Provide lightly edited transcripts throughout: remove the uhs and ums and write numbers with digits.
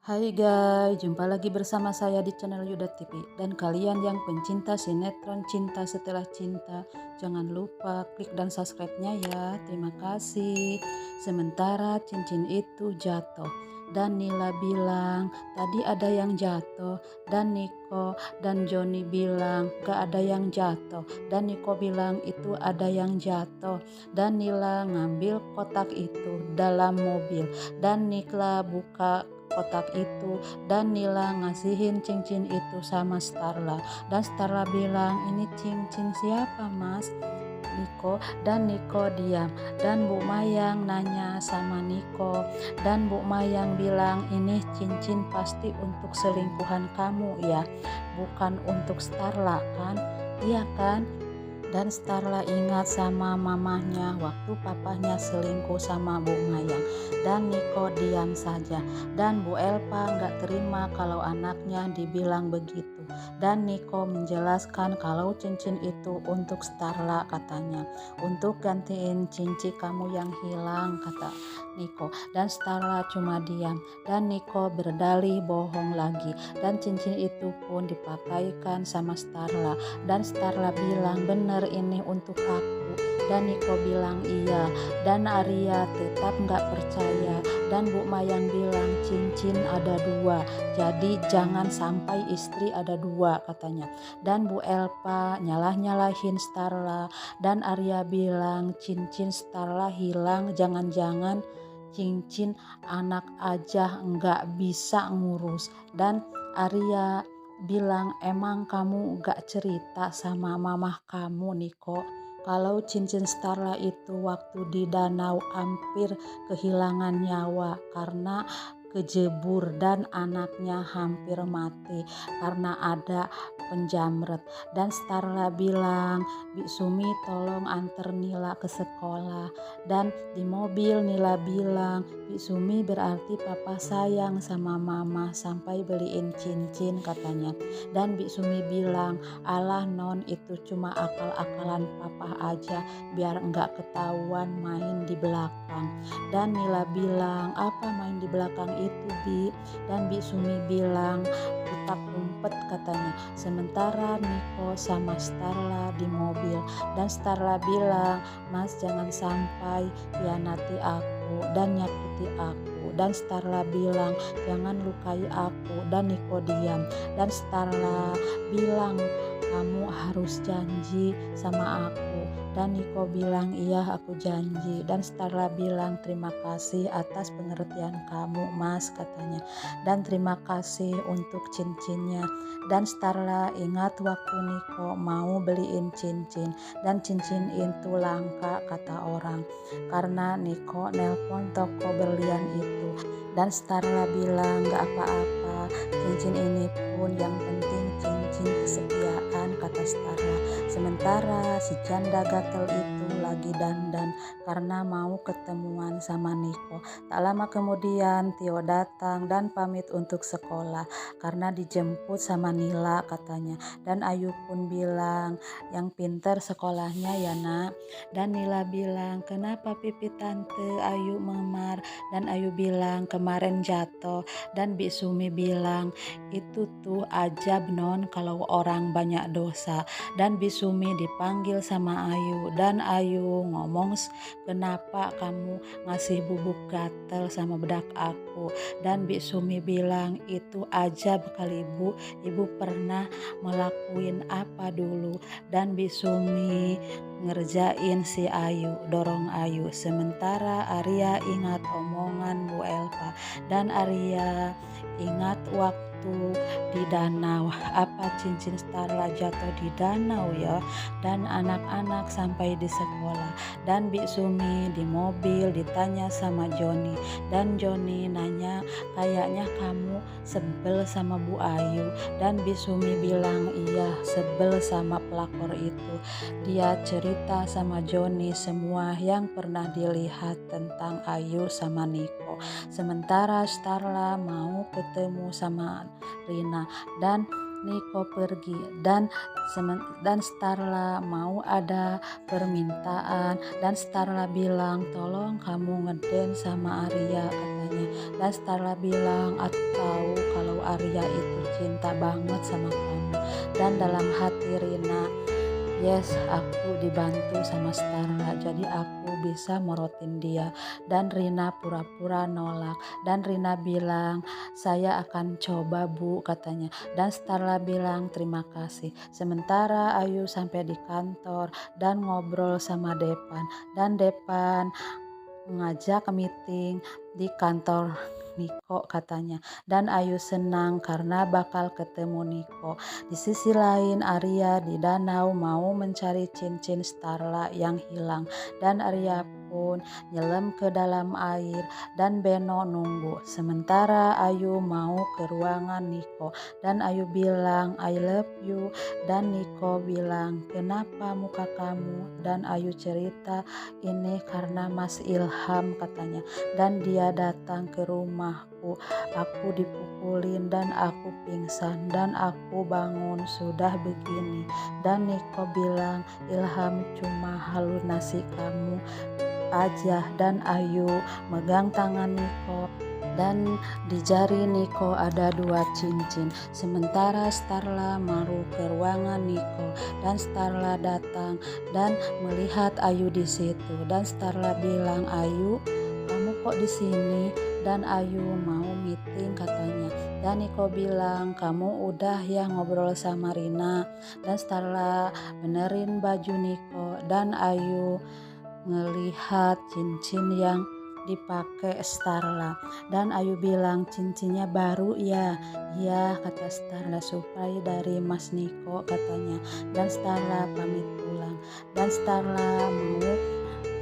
Hai guys, jumpa lagi bersama saya di channel Yuda TV. Dan kalian yang pencinta sinetron Cinta Setelah Cinta, jangan lupa klik dan subscribe-nya ya. Terima kasih. Sementara cincin itu jatuh dan Nila bilang tadi ada yang jatuh, dan Niko dan Joni bilang gak ada yang jatuh, dan Niko bilang itu ada yang jatuh, dan Nila ngambil kotak itu dalam mobil, dan Nikla buka kotak itu, dan Nila ngasihin cincin itu sama Starla, dan Starla bilang ini cincin siapa mas? Niko, dan Niko diam, dan Bu Mayang nanya sama Niko, dan Bu Mayang bilang ini cincin pasti untuk selingkuhan kamu ya, bukan untuk Starla kan? Iya kan? Dan Starla ingat sama mamahnya waktu papahnya selingkuh sama Bu Mayang. Dan Niko diam saja. Dan Bu Elpa nggak terima kalau anaknya dibilang begitu. Dan Niko menjelaskan kalau cincin itu untuk Starla katanya. Untuk gantiin cincin kamu yang hilang kata Niko. Dan Starla cuma diam. Dan Niko berdalih bohong lagi. Dan cincin itu pun dipakaikan sama Starla. Dan Starla bilang bener ini untuk aku, dan Niko bilang iya, dan Arya tetap nggak percaya, dan Bu Mayang bilang cincin ada dua, jadi jangan sampai istri ada dua katanya. Dan Bu Elpa nyalah-nyalahin Starla, dan Arya bilang cincin Starla hilang, jangan-jangan cincin anak aja nggak bisa ngurus. Dan Arya bilang emang kamu gak cerita sama mamah kamu Niko kalau cincin Starla itu waktu di danau hampir kehilangan nyawa karena kejebur dan anaknya hampir mati karena ada penjamret. Dan Starla bilang Bi Sumi tolong antar Nila ke sekolah, dan di mobil Nila bilang Bi Sumi berarti papa sayang sama mama sampai beliin cincin katanya. Dan Bi Sumi bilang alah non itu cuma akal-akalan papa aja biar enggak ketahuan main di belakang. Dan Nila bilang apa main di belakang itu Bi? Dan Bi Sumi bilang putar umpet katanya. Sementara Niko sama Starla di mobil, dan Starla bilang mas jangan sampai hianati aku dan nyakiti aku, dan Starla bilang jangan lukai aku, dan Niko diam. Dan Starla bilang kamu harus janji sama aku, dan Niko bilang iya aku janji. Dan Starla bilang terima kasih atas pengertian kamu mas katanya, dan terima kasih untuk cincinnya. Dan Starla ingat waktu Niko mau beliin cincin, dan cincin itu langka kata orang karena Niko nelpon toko berlian itu. Dan Starla bilang gak apa-apa, cincin ini pun yang penting cincin kesetiaan kata Starla. Sementara si janda gatel itu lagi dandan karena mau ketemuan sama Niko. Tak lama kemudian Tio datang dan pamit untuk sekolah karena dijemput sama Nila katanya. Dan Ayu pun bilang yang pinter sekolahnya ya nak. Dan Nila bilang kenapa pipi tante Ayu memar? Dan Ayu bilang kemarin jatuh. Dan Bi Sumi bilang itu tuh ajab non kalau orang banyak dosa. Dan Bi Sumi dipanggil sama Ayu, dan Ayu ngomong kenapa kamu ngasih bubuk gatel sama bedak aku. Dan Bi Sumi bilang itu ajab kali ibu, ibu pernah ngelakuin apa dulu. Dan Bi Sumi ngerjain si Ayu, dorong Ayu. Sementara Arya ingat omongan Bu Elpa, dan Arya ingat waktu di danau, apa cincin Starla jatuh di danau ya. Dan anak-anak sampai di sekolah, dan Bi Sumi di mobil ditanya sama Joni, dan Joni nanya kayaknya kamu sebel sama Bu Ayu. Dan Bi Sumi bilang iya sebel sama pelakor itu, dia cerita sama Joni semua yang pernah dilihat tentang Ayu sama Niko. Sementara Starla mau ketemu sama Rina, dan Niko pergi, dan Starla mau ada permintaan, dan Starla bilang tolong kamu ngeden sama Arya katanya. katanya. Dan Starla bilang, aku tahu kalau Arya itu cinta banget sama kamu. Dan dalam hati Rina, yes, aku dibantu sama Starla, jadi aku bisa morotin dia. Dan Rina pura-pura nolak. Dan Rina bilang, saya akan coba bu, katanya. Dan Starla bilang, terima kasih. Sementara Ayu sampai di kantor dan ngobrol sama Depan. Dan Depan ngajak meeting di kantor Niko katanya. Dan Ayu senang karena bakal ketemu Niko. Di sisi lain Arya di danau mau mencari cincin Starla yang hilang. Dan Arya pun nyelam ke dalam air dan Beno nunggu. Sementara Ayu mau ke ruangan Niko. Dan Ayu bilang I love you. Dan Niko bilang kenapa muka kamu? Dan Ayu cerita ini karena Mas Ilham katanya. Dan dia datang ke rumahku, aku dipukulin dan aku pingsan dan aku bangun sudah begini. Dan Niko bilang Ilham cuma halusinasi kamu aja. Dan Ayu megang tangan Niko dan di jari Niko ada 2 cincin. Sementara Starla mau ke ruangan Niko dan Starla datang dan melihat Ayu di situ. Dan Starla bilang, Ayu, kamu kok di sini? Dan Ayu mau meeting katanya. Dan Niko bilang, kamu udah ya ngobrol sama Rina? Dan Starla benerin baju Niko dan Ayu ngelihat cincin yang dipakai Starla. Dan Ayu bilang cincinnya baru ya. Ya, kata Starla, surprise dari Mas Niko katanya. Dan Starla pamit pulang. Dan Starla mau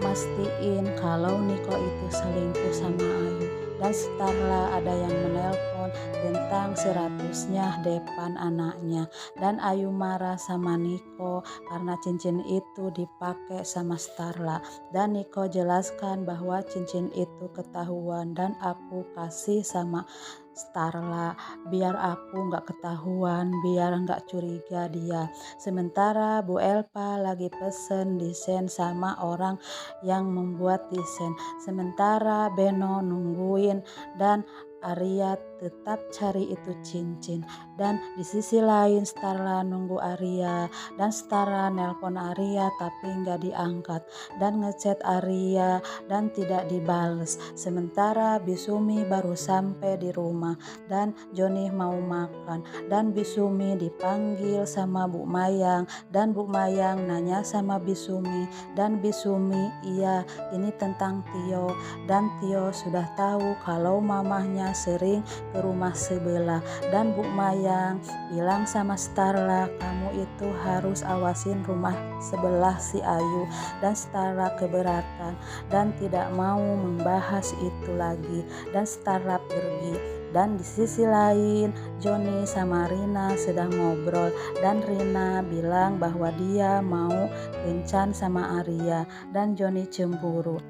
mastiin kalau Niko itu selingkuh sama Ayu. Dan Starla ada yang menelpon tentang 100-nya Depan anaknya. Dan Ayu marah sama Niko karena cincin itu dipakai sama Starla. Dan Niko jelaskan bahwa cincin itu ketahuan dan aku kasih sama Starla biar aku gak ketahuan, biar gak curiga dia. Sementara Bu Elpa lagi pesen desain sama orang yang membuat desain. Sementara Beno nungguin dan Arya tetap cari itu cincin. Dan di sisi lain Starla nunggu Arya dan Starla nelpon Arya tapi nggak diangkat dan ngechat Arya dan tidak dibales. Sementara Bisumi baru sampai di rumah dan Joni mau makan dan Bisumi dipanggil sama Bu Mayang dan Bu Mayang nanya sama Bisumi dan Bisumi, iya ini tentang Tio dan Tio sudah tahu kalau mamahnya sering ke rumah sebelah. Dan Bu Mayang bilang sama Starla, kamu itu harus awasin rumah sebelah si Ayu. Dan Starla keberatan dan tidak mau membahas itu lagi dan Starla pergi. Dan di sisi lain Joni sama Rina sedang ngobrol dan Rina bilang bahwa dia mau kencan sama Arya dan Joni cemburu.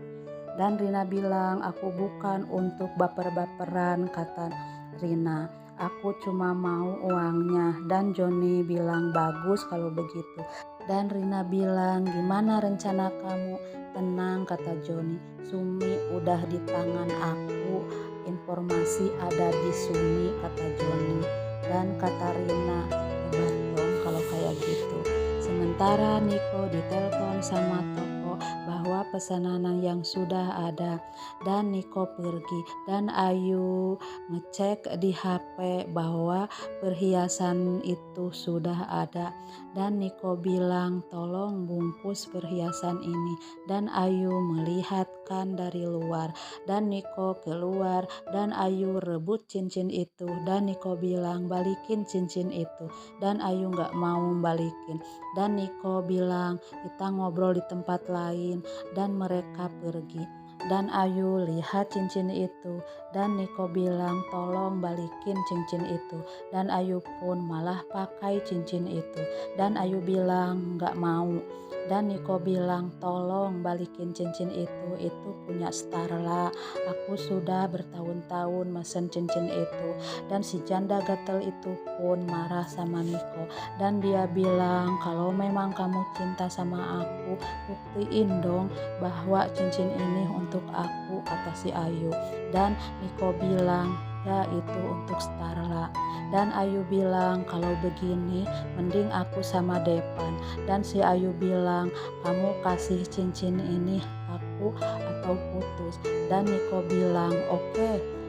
Dan Rina bilang, aku bukan untuk baper-baperan, kata Rina. Aku cuma mau uangnya. Dan Joni bilang, bagus kalau begitu. Dan Rina bilang, gimana rencana kamu? Tenang, kata Joni. Sumi udah di tangan aku. Informasi ada di Sumi, kata Joni. Dan kata Rina, hebat dong kalau kayak gitu. Sementara Niko ditelepon sama toko bahwa pesanan yang sudah ada dan Niko pergi dan Ayu ngecek di HP bahwa perhiasan itu sudah ada dan Niko bilang tolong bungkus perhiasan ini dan Ayu melihatkan dari luar dan Niko keluar dan Ayu rebut cincin itu dan Niko bilang balikin cincin itu dan Ayu gak mau balikin dan Niko bilang kita ngobrol di tempat lain dan mereka pergi dan Ayu lihat cincin itu dan Niko bilang tolong balikin cincin itu dan Ayu pun malah pakai cincin itu dan Ayu bilang gak mau dan Niko bilang tolong balikin cincin itu punya Starla, aku sudah bertahun-tahun mesen cincin itu dan si janda gatel itu pun marah sama Niko dan dia bilang kalau memang kamu cinta sama aku buktiin dong bahwa cincin ini untuk aku, kata si Ayu dan Niko bilang, ya itu untuk Starla. Dan Ayu bilang, kalau begini mending aku sama Depan. Dan si Ayu bilang, kamu kasih cincin ini aku atau putus. Dan Niko bilang, oke.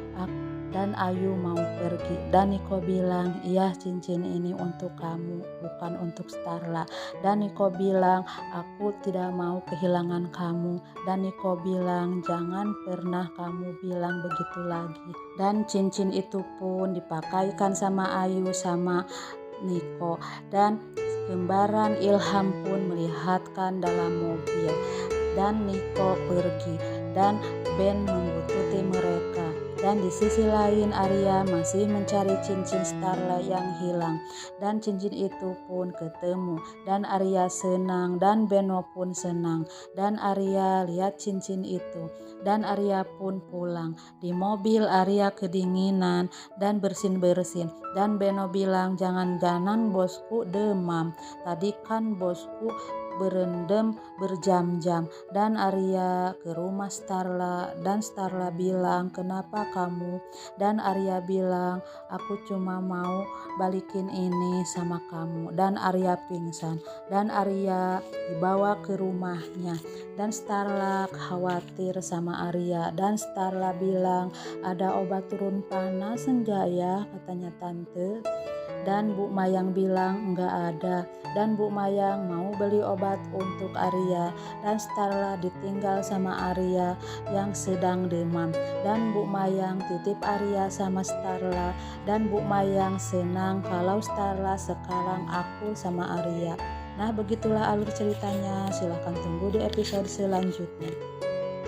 Dan Ayu mau pergi. Dan Niko bilang, iya cincin ini untuk kamu, bukan untuk Starla. Dan Niko bilang, aku tidak mau kehilangan kamu. Dan Niko bilang, jangan pernah kamu bilang begitu lagi. Dan cincin itu pun dipakaikan sama Ayu sama Niko. Dan kembaran Ilham pun melihatkan dalam mobil. Dan Niko pergi dan Ben membuntuti mereka. Dan di sisi lain Arya masih mencari cincin Starla yang hilang. Dan cincin itu pun ketemu. Dan Arya senang dan Beno pun senang. Dan Arya lihat cincin itu. Dan Arya pun pulang. Di mobil Arya kedinginan dan bersin-bersin. Dan Beno bilang, jangan-jangan bosku demam. Tadi kan bosku berendam berjam-jam. Dan Arya ke rumah Starla dan Starla bilang, kenapa kamu? Dan Arya bilang, aku cuma mau balikin ini sama kamu. Dan Arya pingsan dan Arya dibawa ke rumahnya. Dan Starla khawatir sama Arya. Dan Starla bilang, ada obat turun panas enggak ya, katanya tante. Dan Bu Mayang bilang enggak ada. Dan Bu Mayang mau beli obat untuk Arya. Dan Starla ditinggal sama Arya yang sedang demam. Dan Bu Mayang titip Arya sama Starla. Dan Bu Mayang senang kalau Starla sekarang akur sama Arya. Nah, begitulah alur ceritanya. Silahkan tunggu di episode selanjutnya.